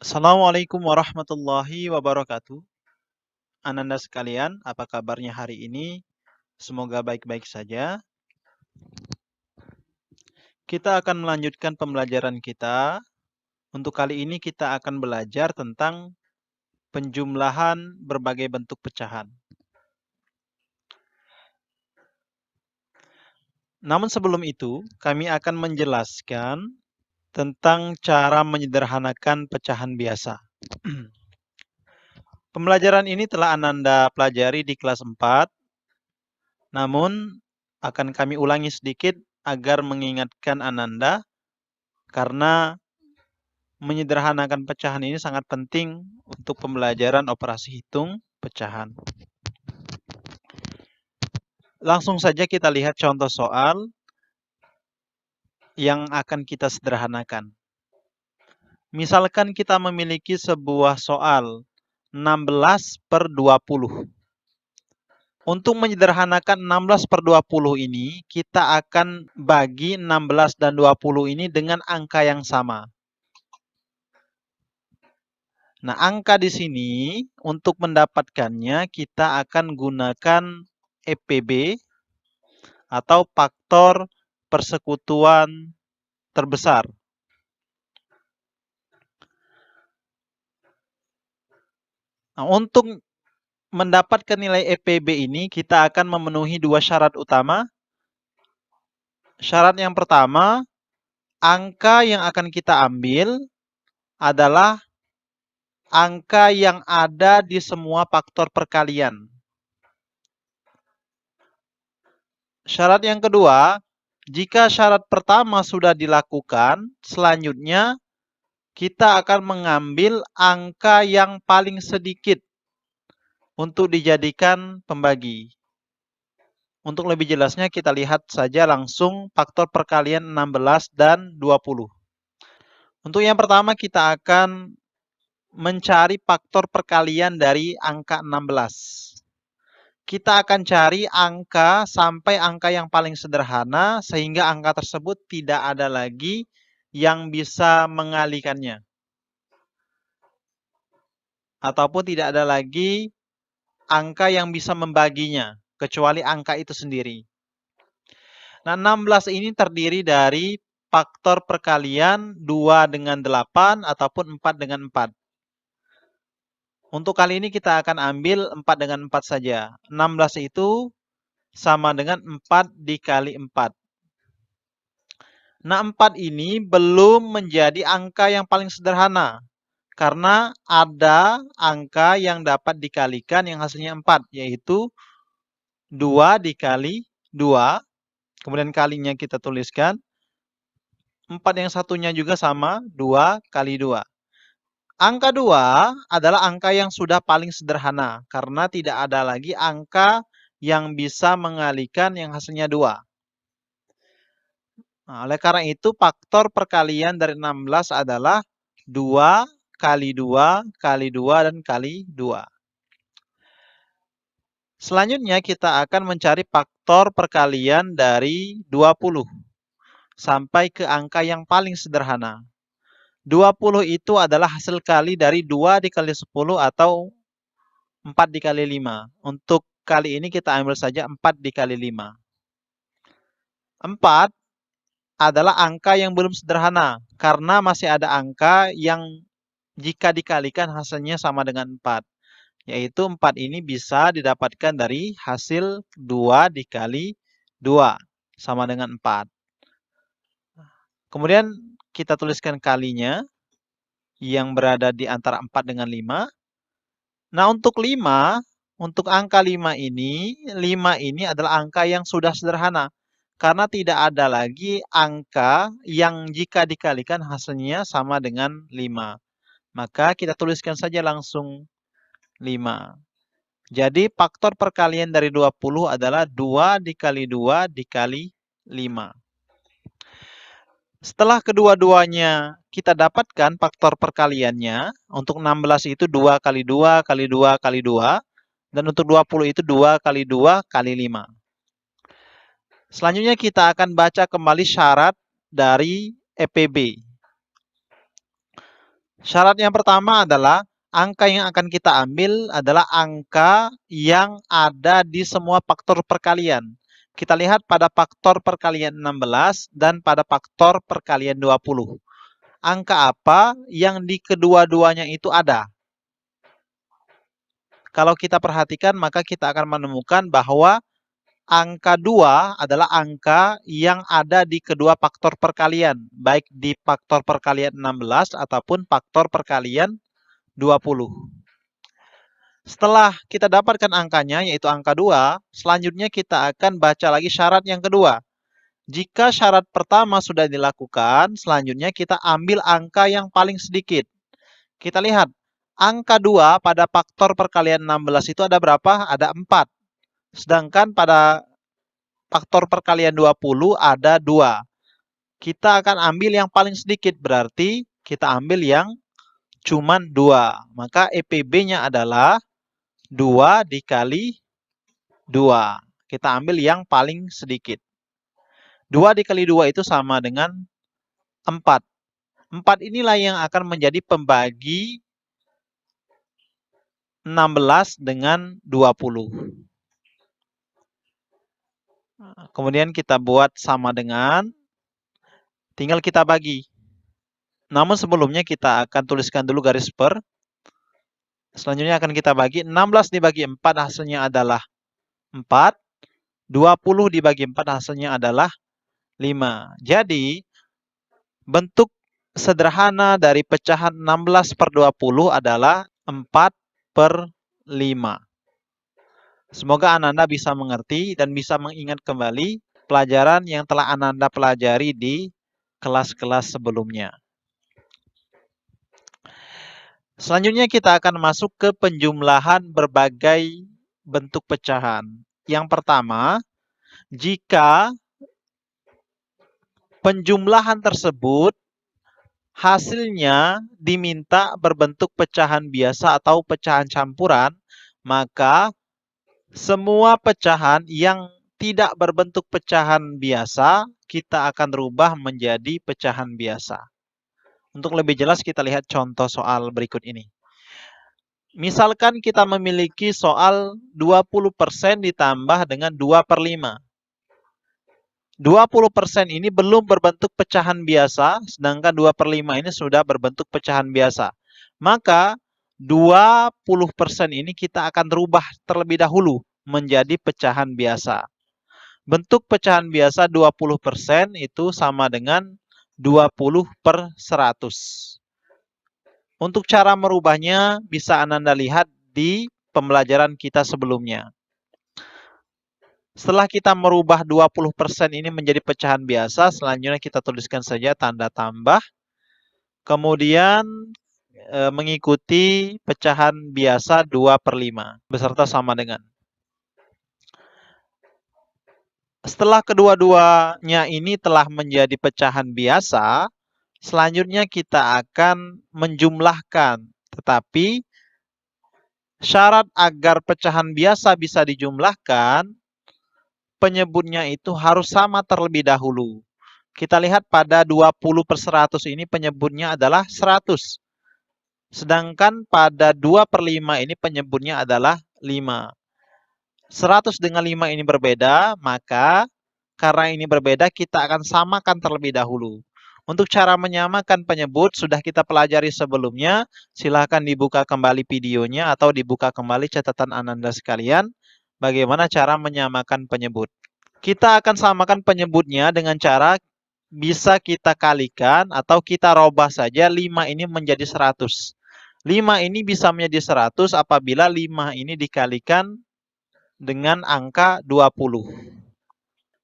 Assalamualaikum warahmatullahi wabarakatuh. Ananda sekalian, apa kabarnya hari ini? Semoga baik-baik saja. Kita akan melanjutkan pembelajaran kita. Untuk kali ini kita akan belajar tentang penjumlahan berbagai bentuk pecahan. Namun sebelum itu, kami akan menjelaskan tentang cara menyederhanakan pecahan biasa. Pembelajaran ini telah Ananda pelajari di kelas 4. Namun, akan kami ulangi sedikit agar mengingatkan Ananda, karena menyederhanakan pecahan ini sangat penting untuk pembelajaran operasi hitung pecahan. Langsung saja kita lihat contoh soal yang akan kita sederhanakan. Misalkan kita memiliki sebuah soal 16/20. Untuk menyederhanakan 16/20 ini, kita akan bagi 16 dan 20 ini dengan angka yang sama. Nah, angka di sini untuk mendapatkannya kita akan gunakan EPB atau faktor persekutuan terbesar. Nah, untuk mendapatkan nilai EPB ini kita akan memenuhi dua syarat utama. Syarat yang pertama, angka yang akan kita ambil adalah angka yang ada di semua faktor perkalian. Syarat yang kedua, jika syarat pertama sudah dilakukan, selanjutnya kita akan mengambil angka yang paling sedikit untuk dijadikan pembagi. Untuk lebih jelasnya kita lihat saja langsung faktor perkalian 16 dan 20. Untuk yang pertama kita akan mencari faktor perkalian dari angka 16. Kita akan cari angka sampai angka yang paling sederhana sehingga angka tersebut tidak ada lagi yang bisa mengalikannya. Ataupun tidak ada lagi angka yang bisa membaginya, kecuali angka itu sendiri. Nah, 16 ini terdiri dari faktor perkalian 2 dengan 8 ataupun 4 dengan 4. Untuk kali ini kita akan ambil 4 dengan 4 saja. 16 itu sama dengan 4 dikali 4. Nah, 4 ini belum menjadi angka yang paling sederhana. Karena ada angka yang dapat dikalikan yang hasilnya 4, yaitu 2 dikali 2. Kemudian kalinya kita tuliskan. 4 yang satunya juga sama, 2 kali 2. Angka 2 adalah angka yang sudah paling sederhana, karena tidak ada lagi angka yang bisa mengalikan yang hasilnya 2. Nah, oleh karena itu, faktor perkalian dari 16 adalah 2 kali 2 kali 2 dan kali 2. Selanjutnya kita akan mencari faktor perkalian dari 20 sampai ke angka yang paling sederhana. 20 itu adalah hasil kali dari 2 dikali 10 atau 4 dikali 5. Untuk kali ini kita ambil saja 4 dikali 5. 4 adalah angka yang belum sederhana, karena masih ada angka yang jika dikalikan hasilnya sama dengan 4. Yaitu 4 ini bisa didapatkan dari hasil 2 dikali 2, sama dengan 4. Kemudian kita tuliskan kalinya, yang berada di antara 4 dengan 5. Nah, untuk 5, untuk angka 5 ini adalah angka yang sudah sederhana. Karena tidak ada lagi angka yang jika dikalikan hasilnya sama dengan 5. Maka kita tuliskan saja langsung 5. Jadi faktor perkalian dari 20 adalah 2 dikali 2 dikali 5. Setelah kedua-duanya kita dapatkan faktor perkaliannya, untuk 16 itu 2 kali 2 kali 2 kali 2, dan untuk 20 itu 2 kali 2 kali 5. Selanjutnya kita akan baca kembali syarat dari EPB. Syarat yang pertama adalah angka yang akan kita ambil adalah angka yang ada di semua faktor perkalian. Kita lihat pada faktor perkalian 16 dan pada faktor perkalian 20. Angka apa yang di kedua-duanya itu ada? Kalau kita perhatikan, maka kita akan menemukan bahwa angka 2 adalah angka yang ada di kedua faktor perkalian, baik di faktor perkalian 16 ataupun faktor perkalian 20. Setelah kita dapatkan angkanya, yaitu angka 2, selanjutnya kita akan baca lagi syarat yang kedua. Jika syarat pertama sudah dilakukan, selanjutnya kita ambil angka yang paling sedikit. Kita lihat, angka 2 pada faktor perkalian 16 itu ada berapa? Ada 4. Sedangkan pada faktor perkalian 20 ada 2. Kita akan ambil yang paling sedikit, berarti kita ambil yang cuman 2. Maka EPB-nya adalah 2 dikali 2. Kita ambil yang paling sedikit. 2 dikali 2 itu sama dengan 4. 4 inilah yang akan menjadi pembagi 16 dengan 20. Kemudian kita buat sama dengan, tinggal kita bagi. Namun sebelumnya kita akan tuliskan dulu garis per. Selanjutnya akan kita bagi. 16 dibagi 4 hasilnya adalah 4. 20 dibagi 4 hasilnya adalah 5. Jadi, bentuk sederhana dari pecahan 16 per 20 adalah 4 per 5. Semoga Ananda bisa mengerti dan bisa mengingat kembali pelajaran yang telah Ananda pelajari di kelas-kelas sebelumnya. Selanjutnya kita akan masuk ke penjumlahan berbagai bentuk pecahan. Yang pertama, jika penjumlahan tersebut hasilnya diminta berbentuk pecahan biasa atau pecahan campuran, maka semua pecahan yang tidak berbentuk pecahan biasa, kita akan rubah menjadi pecahan biasa. Untuk lebih jelas kita lihat contoh soal berikut ini. Misalkan kita memiliki soal 20% ditambah dengan 2 per 5. 20% ini belum berbentuk pecahan biasa, sedangkan 2 per 5 ini sudah berbentuk pecahan biasa. Maka 20% ini kita akan rubah terlebih dahulu menjadi pecahan biasa. Bentuk pecahan biasa 20% itu sama dengan 20 per 100. Untuk cara merubahnya bisa Ananda lihat di pembelajaran kita sebelumnya. Setelah kita merubah 20% ini menjadi pecahan biasa, selanjutnya kita tuliskan saja tanda tambah. Kemudian mengikuti pecahan biasa 2 per 5 beserta sama dengan. Setelah kedua-duanya ini telah menjadi pecahan biasa, selanjutnya kita akan menjumlahkan. Tetapi syarat agar pecahan biasa bisa dijumlahkan, penyebutnya itu harus sama terlebih dahulu. Kita lihat pada 20 per 100 ini penyebutnya adalah 100. Sedangkan pada 2 per 5 ini penyebutnya adalah 5. 100 dengan 5 ini berbeda, maka karena ini berbeda kita akan samakan terlebih dahulu. Untuk cara menyamakan penyebut sudah kita pelajari sebelumnya. Silahkan dibuka kembali videonya atau dibuka kembali catatan Ananda sekalian. Bagaimana cara menyamakan penyebut. Kita akan samakan penyebutnya dengan cara bisa kita kalikan atau kita robah saja 5 ini menjadi 100. 5 ini bisa menjadi 100 apabila 5 ini dikalikan dengan angka 20.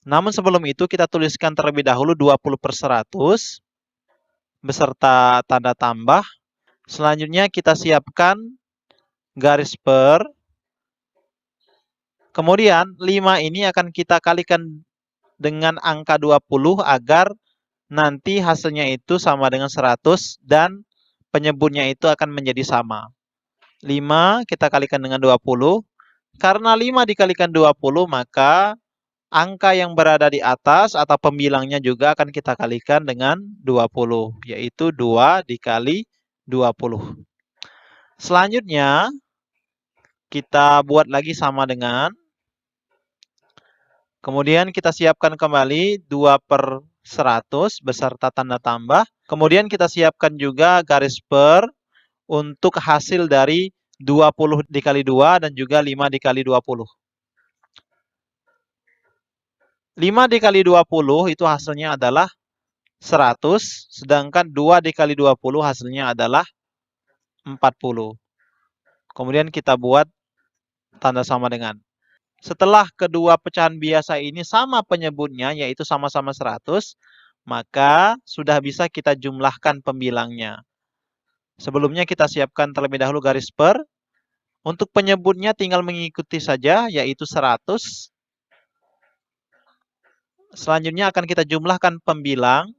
Namun sebelum itu kita tuliskan terlebih dahulu 20 per 100 beserta tanda tambah. Selanjutnya kita siapkan garis per. Kemudian 5 ini akan kita kalikan dengan angka 20 agar nanti hasilnya itu sama dengan 100 dan penyebutnya itu akan menjadi sama. 5 kita kalikan dengan 20. Karena 5 dikalikan 20, maka angka yang berada di atas atau pembilangnya juga akan kita kalikan dengan 20, yaitu 2 dikali 20. Selanjutnya, kita buat lagi sama dengan, kemudian kita siapkan kembali 2/100 beserta tanda tambah. Kemudian kita siapkan juga garis per untuk hasil dari 20 dikali 2 dan juga 5 dikali 20. 5 dikali 20 itu hasilnya adalah 100, sedangkan 2 dikali 20 hasilnya adalah 40. Kemudian kita buat tanda sama dengan. Setelah kedua pecahan biasa ini sama penyebutnya, yaitu sama-sama 100, maka sudah bisa kita jumlahkan pembilangnya. Sebelumnya kita siapkan terlebih dahulu garis per. Untuk penyebutnya tinggal mengikuti saja, yaitu 100. Selanjutnya akan kita jumlahkan pembilang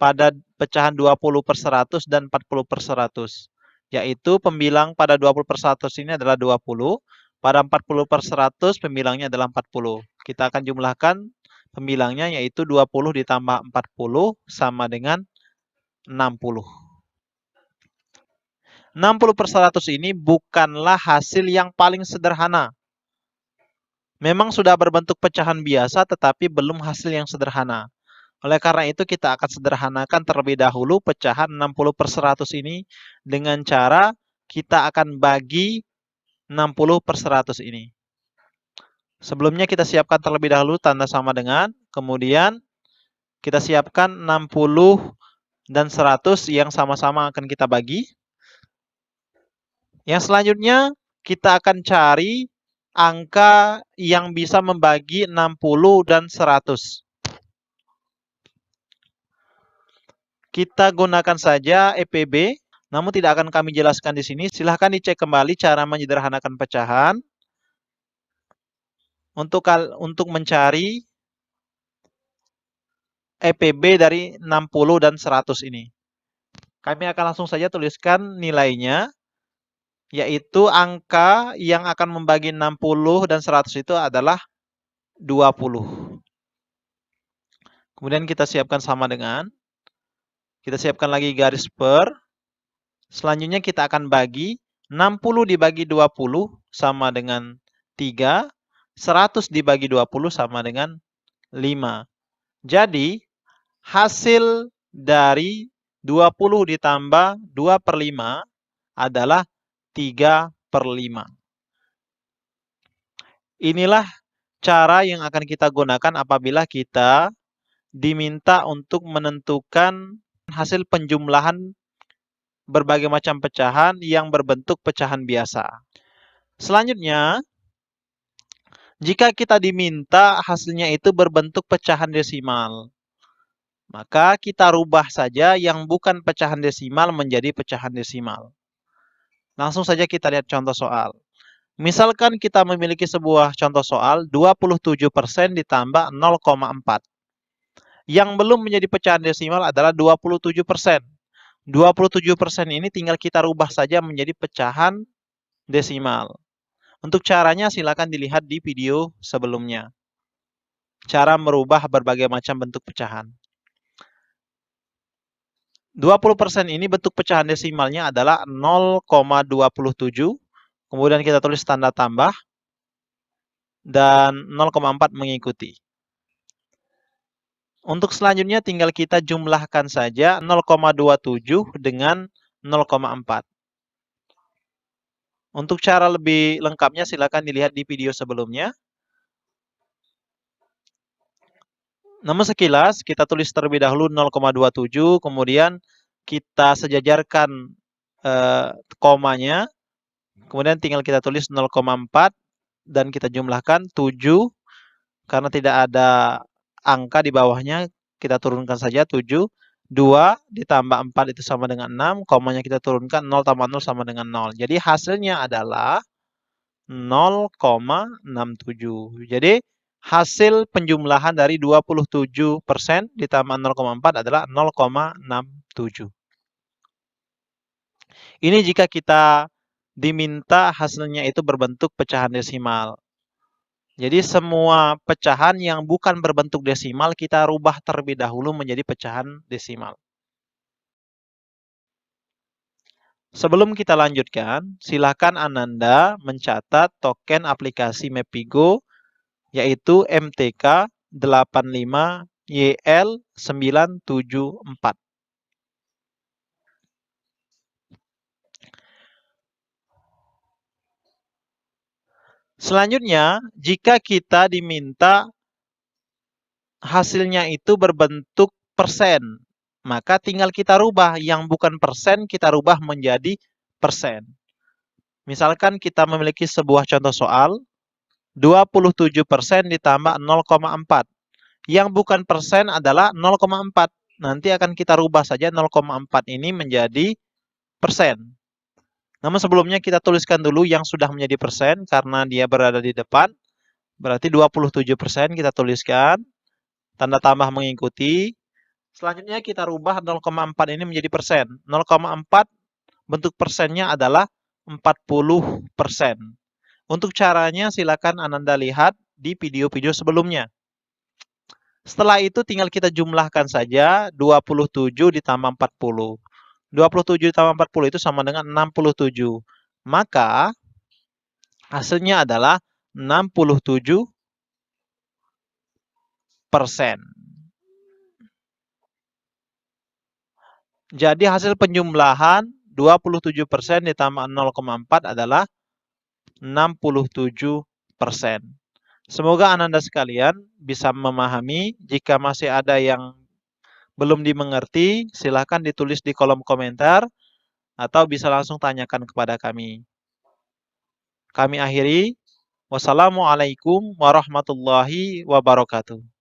pada pecahan 20/100 dan 40/100. Yaitu pembilang pada 20/100 ini adalah 20. Pada 40/100 pembilangnya adalah 40. Kita akan jumlahkan pembilangnya yaitu 20 ditambah 40 sama dengan 60. 60/100 ini bukanlah hasil yang paling sederhana. Memang sudah berbentuk pecahan biasa tetapi belum hasil yang sederhana. Oleh karena itu kita akan sederhanakan terlebih dahulu pecahan 60/100 ini dengan cara kita akan bagi 60/100 ini. Sebelumnya kita siapkan terlebih dahulu tanda sama dengan, kemudian kita siapkan 60 dan 100 yang sama-sama akan kita bagi. Yang selanjutnya kita akan cari angka yang bisa membagi 60 dan 100. Kita gunakan saja EPB, namun tidak akan kami jelaskan di sini. Silahkan dicek kembali cara menyederhanakan pecahan untuk mencari EPB dari 60 dan 100 ini. Kami akan langsung saja tuliskan nilainya, yaitu angka yang akan membagi 60 dan 100 itu adalah 20. Kemudian kita siapkan sama dengan, kita siapkan lagi garis per. Selanjutnya kita akan bagi 60 dibagi 20 sama dengan 3, 100 dibagi 20 sama dengan 5. Jadi, hasil dari 20 ditambah 2/5 adalah 3/5. Inilah cara yang akan kita gunakan apabila kita diminta untuk menentukan hasil penjumlahan berbagai macam pecahan yang berbentuk pecahan biasa. Selanjutnya, jika kita diminta hasilnya itu berbentuk pecahan desimal, maka kita rubah saja yang bukan pecahan desimal menjadi pecahan desimal. Langsung saja kita lihat contoh soal. Misalkan kita memiliki sebuah contoh soal 27% ditambah 0,4. Yang belum menjadi pecahan desimal adalah 27%. 27% ini tinggal kita rubah saja menjadi pecahan desimal. Untuk caranya silakan dilihat di video sebelumnya. Cara merubah berbagai macam bentuk pecahan. 20% ini bentuk pecahan desimalnya adalah 0,27. Kemudian kita tulis tanda tambah. Dan 0,4 mengikuti. Untuk selanjutnya tinggal kita jumlahkan saja 0,27 dengan 0,4. Untuk cara lebih lengkapnya silakan dilihat di video sebelumnya. Namun sekilas kita tulis terlebih dahulu 0,27, kemudian kita sejajarkan komanya, kemudian tinggal kita tulis 0,4 dan kita jumlahkan 7. Karena tidak ada angka di bawahnya, kita turunkan saja 7. 2 ditambah 4 itu sama dengan 6, komanya kita turunkan 0 tambah 0 sama dengan 0. Jadi hasilnya adalah 0,67. Jadi hasil penjumlahan dari 27% ditambah 0,4 adalah 0,67. Ini jika kita diminta hasilnya itu berbentuk pecahan desimal. Jadi semua pecahan yang bukan berbentuk desimal kita rubah terlebih dahulu menjadi pecahan desimal. Sebelum kita lanjutkan, silakan Ananda mencatat token aplikasi Mepigo yaitu MTK 85YL974. Selanjutnya, jika kita diminta hasilnya itu berbentuk persen, maka tinggal kita rubah. Yang bukan persen, kita rubah menjadi persen. Misalkan kita memiliki sebuah contoh soal, 27% ditambah 0,4. Yang bukan persen adalah 0,4. Nanti akan kita rubah saja 0,4 ini menjadi persen. Namun sebelumnya kita tuliskan dulu yang sudah menjadi persen karena dia berada di depan. Berarti 27% kita tuliskan. Tanda tambah mengikuti. Selanjutnya kita rubah 0,4 ini menjadi persen. 0,4 bentuk persennya adalah 40%. Untuk caranya silakan Ananda lihat di video-video sebelumnya. Setelah itu tinggal kita jumlahkan saja 27 ditambah 40. 27 ditambah 40 itu sama dengan 67. Maka hasilnya adalah 67%. Jadi hasil penjumlahan 27% ditambah 0,4 adalah 67%. Semoga Ananda sekalian bisa memahami. Jika masih ada yang belum dimengerti, silakan ditulis di kolom komentar atau bisa langsung tanyakan kepada kami. Kami akhiri. Wassalamualaikum warahmatullahi wabarakatuh.